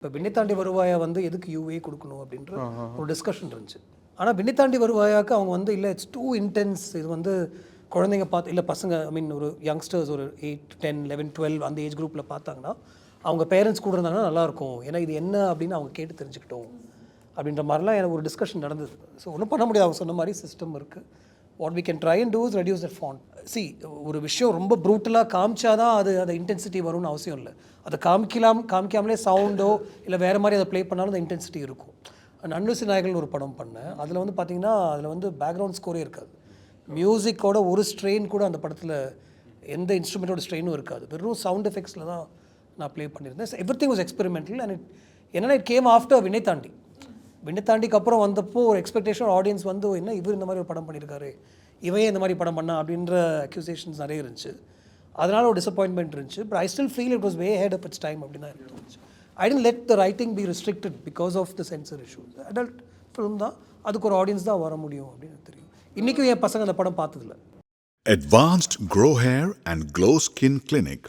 இப்போ விண்ணை தாண்டி வருவாயா வந்து எதுக்கு யூஏ கொடுக்கணும் அப்படின்ற ஒரு டிஸ்கஷன் இருந்துச்சு. ஆனால் விண்ணை தாண்டி வருவாயாக்கு அவங்க வந்து இல்லை இட்ஸ் டூ இன்டென்ஸ், இது வந்து குழந்தைங்க பார்த்து இல்லை பசங்க ஐ மீன் ஒரு யங்ஸ்டர்ஸ் ஒரு 8, 10, 11, 12 அந்த ஏஜ் குரூப்பில் பார்த்தாங்கன்னா அவங்க பேரண்ட்ஸ் கூட இருந்தாங்கன்னா நல்லாயிருக்கும், ஏன்னா இது என்ன அப்படின்னு அவங்க கேட்டு தெரிஞ்சுக்கிட்டோம் அப்படின்ற மாதிரிலாம் எனக்கு ஒரு டிஸ்கஷன் நடந்தது. ஸோ ஒன்றும் பண்ண முடியாது, அவங்க சொன்ன மாதிரி சிஸ்டம் இருக்குது. What we can try and do is reduce that font. சி ஒரு விஷயம் ரொம்ப ப்ரூட்டலாக காமிச்சாதான் அது இன்டென்சிட்டி வரும்னு அவசியம் இல்லை. அதை காமிக்காமலே சவுண்டோ இல்லை வேறு மாதிரி அதை ப்ளே பண்ணாலும் அந்த இன்டென்சிட்டி இருக்கும். நன்னுசி நாயகன் ஒரு படம் பண்ணேன், அதில் வந்து பார்த்திங்கன்னா அதில் வந்து பேக்ரவுண்ட் ஸ்கோரே இருக்காது, மியூசிக்கோட ஒரு ஸ்ட்ரெயின் கூட அந்த படத்தில் எந்த இன்ஸ்ட்ருமெண்ட்டோட ஸ்ட்ரெயினும் இருக்காது, வெறும் சவுண்ட் எஃபெக்ட்ஸில் தான் நான் ப்ளே பண்ணியிருந்தேன். எவ்ரிதிங் வாஸ் எக்ஸ்பெரிமெண்டல் அண்ட் என்னென்னா இட் கேம் ஆஃப்டர் விண்ணை தாண்டிக்கு அப்புறம் வந்தப்போ ஒரு எக்ஸ்பெக்டேஷன் ஆடியன்ஸ் வந்து என்ன இவர் இந்த மாதிரி ஒரு படம் பண்ணியிருக்காரு, இவையே இந்த மாதிரி படம் பண்ணா அப்படின்ற அக்யூசேஷன்ஸ் நிறைய இருந்துச்சு. அதனால் ஒரு டிசப்பாயின்மெண்ட் இருந்துச்சு. But I still feel it was way ahead of its time அப்படின்னு எனக்கு தோணுச்சு. I didn't let the writing be restricted because of the censor issues. Adult film தான், அதுக்கு ஒரு ஆடியன்ஸ் தான் வர முடியும் அப்படின்னு எனக்கு தெரியும். இன்றைக்கும் என் பசங்க அந்த படம் பார்த்ததில்ல. Advanced Grow Hair and Glow Skin Clinic,